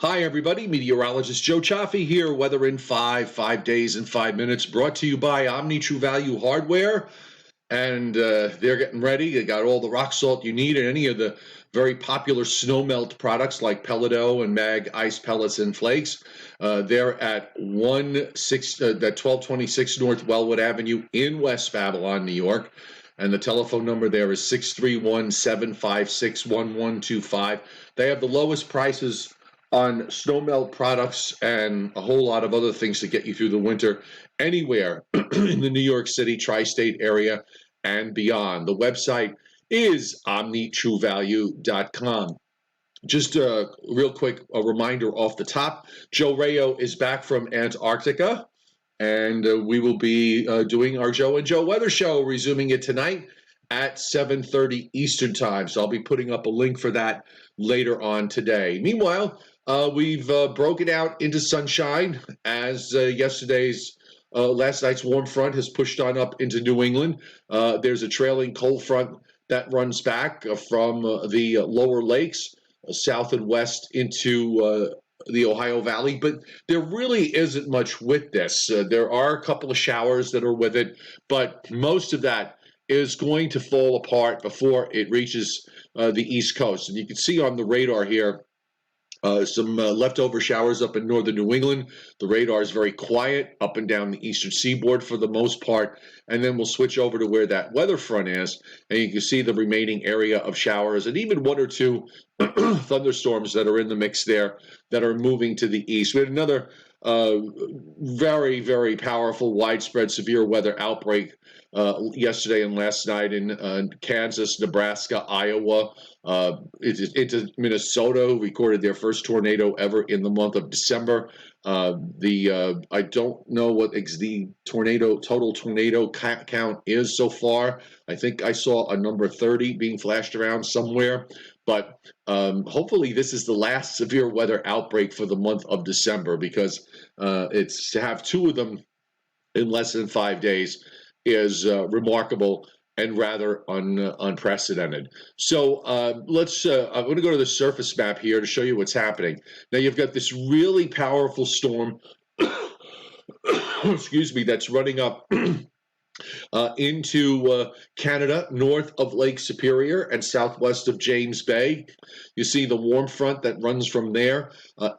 Hi, everybody. Meteorologist Joe Cioffi here. Weather in 5 days in 5 minutes. Brought to you by True Value Hardware. And they're getting ready. They got all the rock salt you need and any of the very popular snow melt products like Pelleto and Mag Ice Pellets and Flakes. They're at 1226 North Wellwood Avenue in West Babylon, New York. And the telephone number there is 631-756-1125. They have the lowest prices on snow melt products and a whole lot of other things to get you through the winter anywhere in the New York City tri-state area and beyond. The website is omnitruevalue.com. Just a real quick reminder off the top, Joe Rayo is back from Antarctica, and we will be doing our Joe and Joe weather show, resuming it tonight at 7:30 Eastern time. So I'll be putting up a link for that later on today. Meanwhile, we've broken out into sunshine as last night's warm front has pushed on up into New England. There's a trailing cold front that runs back from the lower lakes, south and west into the Ohio Valley, but there really isn't much with this. There are a couple of showers that are with it, but most of that is going to fall apart before it reaches the East Coast. And you can see on the radar here some leftover showers up in northern New England. The radar is very quiet up and down the eastern seaboard for the most part. And then we'll switch over to where that weather front is. And you can see the remaining area of showers and even one or two thunderstorms that are in the mix there that are moving to the east. We had another very, very powerful, widespread severe weather outbreak yesterday and last night in Kansas, Nebraska, Iowa, into Minnesota, who recorded their first tornado ever in the month of December. I don't know what the total tornado count is so far. I think I saw a number 30 being flashed around somewhere. But hopefully this is the last severe weather outbreak for the month of December, because it's to have two of them in less than 5 days is remarkable and rather unprecedented. So I'm going to go to the surface map here to show you what's happening. Now you've got this really powerful storm, excuse me, that's running up into Canada, north of Lake Superior and southwest of James Bay. You see the warm front that runs from there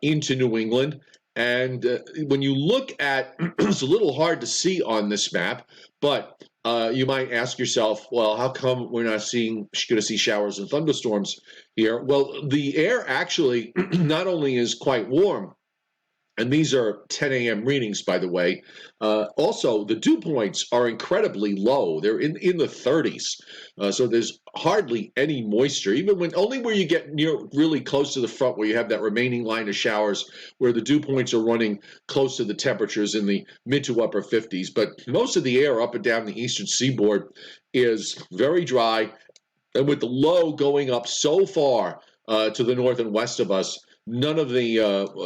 into New England. And when you look at, it's a little hard to see on this map, but you might ask yourself, well, how come we're not going to see showers and thunderstorms here? Well, the air actually not only is quite warm, and these are 10 a.m. readings, by the way. Also, the dew points are incredibly low. They're in the 30s. So there's hardly any moisture, only where you get really close to the front, where you have that remaining line of showers, where the dew points are running close to the temperatures in the mid to upper 50s. But most of the air up and down the eastern seaboard is very dry. And with the low going up so far to the north and west of us, none of the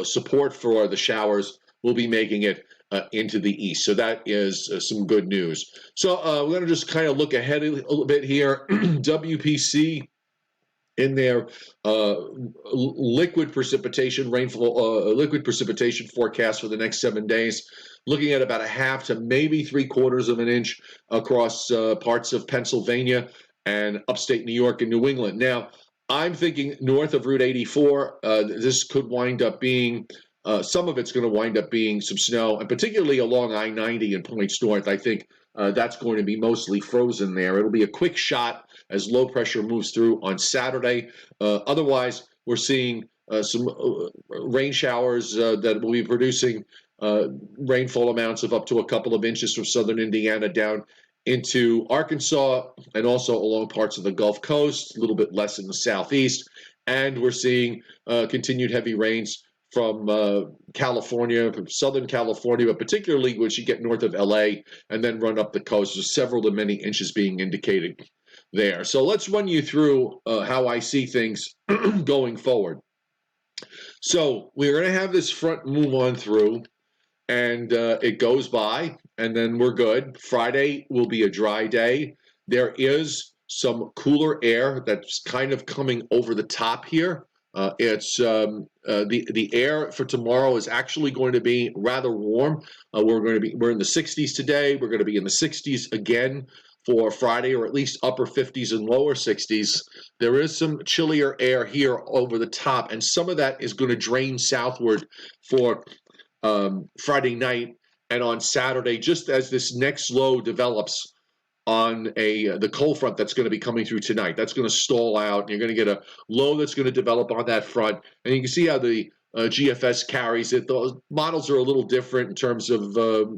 support for the showers will be making it into the east. So that is some good news. So we're going to just kind of look ahead a little bit here. WPC in their liquid precipitation forecast for the next 7 days, looking at about a half to maybe 3/4 of an inch across parts of Pennsylvania and upstate New York and New England. Now, I'm thinking north of Route 84, this could wind up being, some of it's going to wind up being some snow, and particularly along I-90 and points north. I think that's going to be mostly frozen there. It'll be a quick shot as low pressure moves through on Saturday. Otherwise, we're seeing some rain showers that will be producing rainfall amounts of up to a couple of inches from southern Indiana down into Arkansas and also along parts of the Gulf Coast, a little bit less in the southeast. And we're seeing continued heavy rains from California, from Southern California, but particularly once you get north of LA and then run up the coast. There's several to many inches being indicated there. So let's run you through how I see things going forward. So we're going to have this front move on through, and it goes by, and then we're good. Friday will be a dry day. There is some cooler air that's kind of coming over the top here The air for tomorrow is actually going to be rather warm. We're in the 60s today. We're going to be in the 60s again for Friday, or at least upper 50s and lower 60s. There is some chillier air here over the top, and some of that is going to drain southward for Friday night and on Saturday, just as this next low develops on the cold front that's going to be coming through tonight. That's going to stall out. You're going to get a low that's going to develop on that front. And you can see how the GFS carries it. The models are a little different in terms of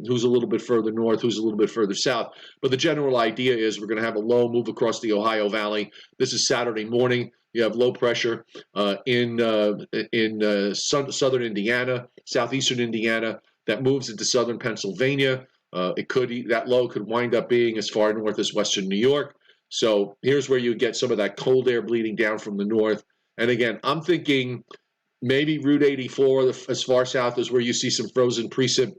who's a little bit further north, who's a little bit further south. But the general idea is we're going to have a low move across the Ohio Valley. This is Saturday morning. You have low pressure in southern Indiana, southeastern Indiana, that moves into southern Pennsylvania. That low could wind up being as far north as western New York. So here's where you get some of that cold air bleeding down from the north. And again, I'm thinking maybe Route 84, as far south as where you see some frozen precip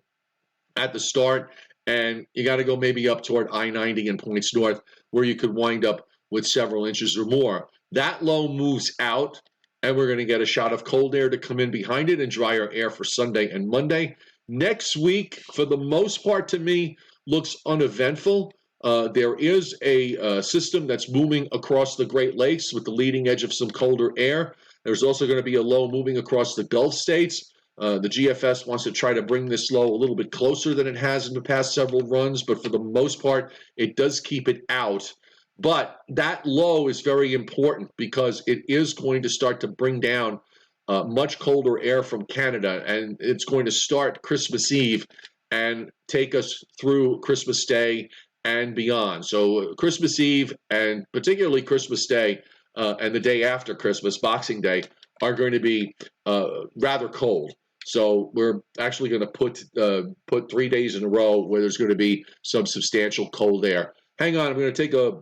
at the start. And you got to go maybe up toward I-90 and points north, where you could wind up with several inches or more. That low moves out, and we're going to get a shot of cold air to come in behind it and drier air for Sunday and Monday. Next week, for the most part, to me, looks uneventful. There is a system that's moving across the Great Lakes with the leading edge of some colder air. There's also going to be a low moving across the Gulf states. The GFS wants to try to bring this low a little bit closer than it has in the past several runs, but for the most part, it does keep it out. But that low is very important because it is going to start to bring down much colder air from Canada, and it's going to start Christmas Eve and take us through Christmas Day and beyond. So Christmas Eve and particularly Christmas Day and the day after Christmas, Boxing Day, are going to be rather cold. So we're actually going to put 3 days in a row where there's going to be some substantial cold air. Hang on, I'm going to take a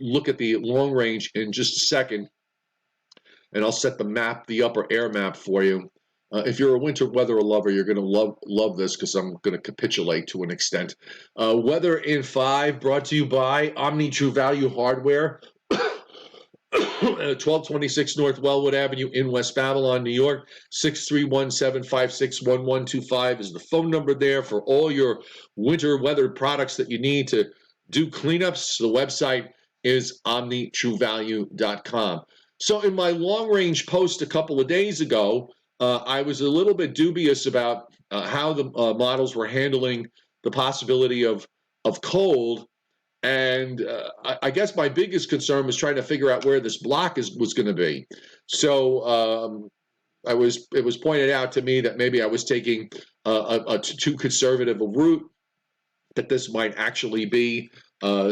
look at the long range in just a second, and I'll set the upper air map for you. If you're a winter weather lover, you're going to love this because I'm going to capitulate to an extent. Weather in 5 brought to you by Omni True Value Hardware, 1226 North Wellwood Avenue in West Babylon, New York. 631-756-1125 is the phone number there for all your winter weather products that you need to do cleanups. The website is omnitruevalue.com. So in my long-range post a couple of days ago, I was a little bit dubious about how the models were handling the possibility of cold. And I guess my biggest concern was trying to figure out where this block was going to be. So it was pointed out to me that maybe I was taking a too conservative a route, that this might actually be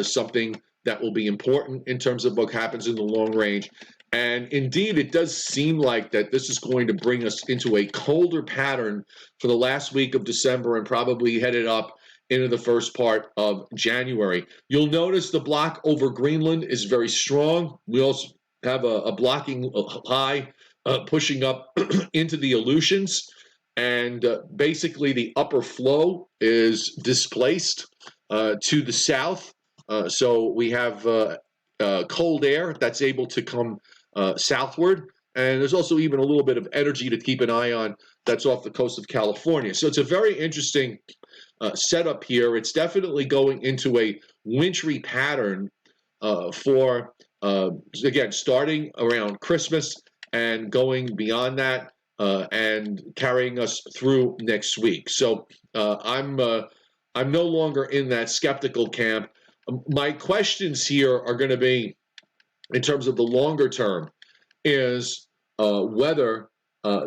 something that will be important in terms of what happens in the long range. And indeed, it does seem like that this is going to bring us into a colder pattern for the last week of December and probably headed up into the first part of January. You'll notice the block over Greenland is very strong. We also have a blocking high pushing up into the Aleutians. And basically, the upper flow is displaced to the south. So we have cold air that's able to come southward. And there's also even a little bit of energy to keep an eye on that's off the coast of California. So it's a very interesting setup here. It's definitely going into a wintry pattern for, again, starting around Christmas and going beyond that and carrying us through next week. So I'm no longer in that skeptical camp. My questions here are going to be, in terms of the longer term, is whether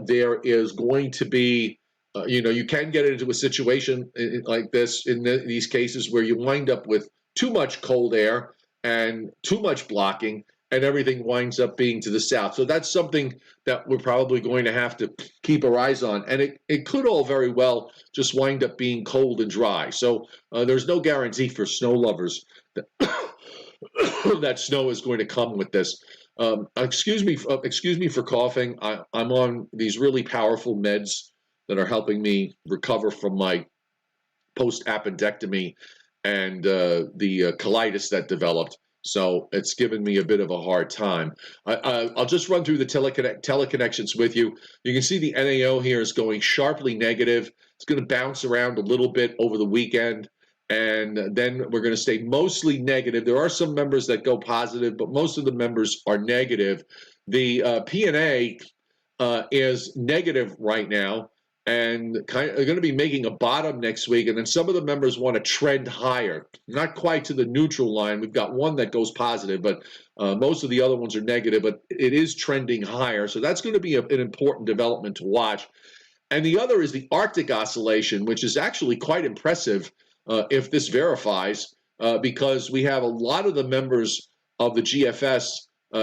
there is going to be, you can get into a situation like this in these cases where you wind up with too much cold air and too much blocking, and everything winds up being to the south. So that's something that we're probably going to have to keep our eyes on. And it could all very well just wind up being cold and dry. So there's no guarantee for snow lovers that, that snow is going to come with this. Excuse me for coughing. I'm on these really powerful meds that are helping me recover from my post-appendectomy and the colitis that developed. So it's given me a bit of a hard time. I'll just run through the teleconnections with you. You can see the NAO here is going sharply negative. It's going to bounce around a little bit over the weekend, and then we're going to stay mostly negative. There are some members that go positive, but most of the members are negative. The PNA is negative right now, and kind of going to be making a bottom next week. And then some of the members want to trend higher, not quite to the neutral line. We've got one that goes positive, but most of the other ones are negative, but it is trending higher. So that's going to be an important development to watch. And the other is the Arctic oscillation, which is actually quite impressive if this verifies, because we have a lot of the members of the GFS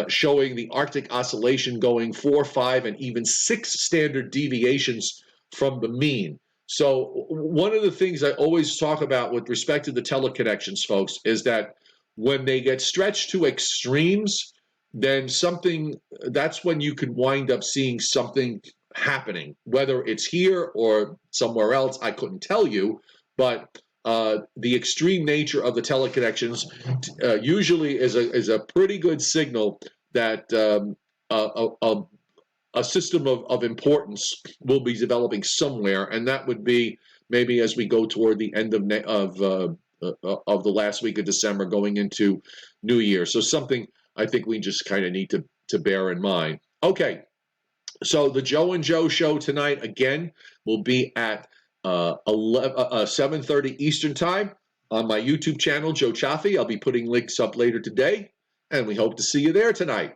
showing the Arctic oscillation going 4, 5, and even 6 standard deviations from the mean. So one of the things I always talk about with respect to the teleconnections, folks, is that when they get stretched to extremes, then that's when you could wind up seeing something happening, whether it's here or somewhere else. I couldn't tell you, but the extreme nature of the teleconnections usually is a pretty good signal that a system of importance will be developing somewhere, and that would be maybe as we go toward the end of the last week of December, going into New Year. So something I think we just kind of need to bear in mind. Okay, so the Joe and Joe show tonight again will be at 7:30 Eastern time on my YouTube channel, Joe Cioffi. I'll be putting links up later today, and we hope to see you there tonight.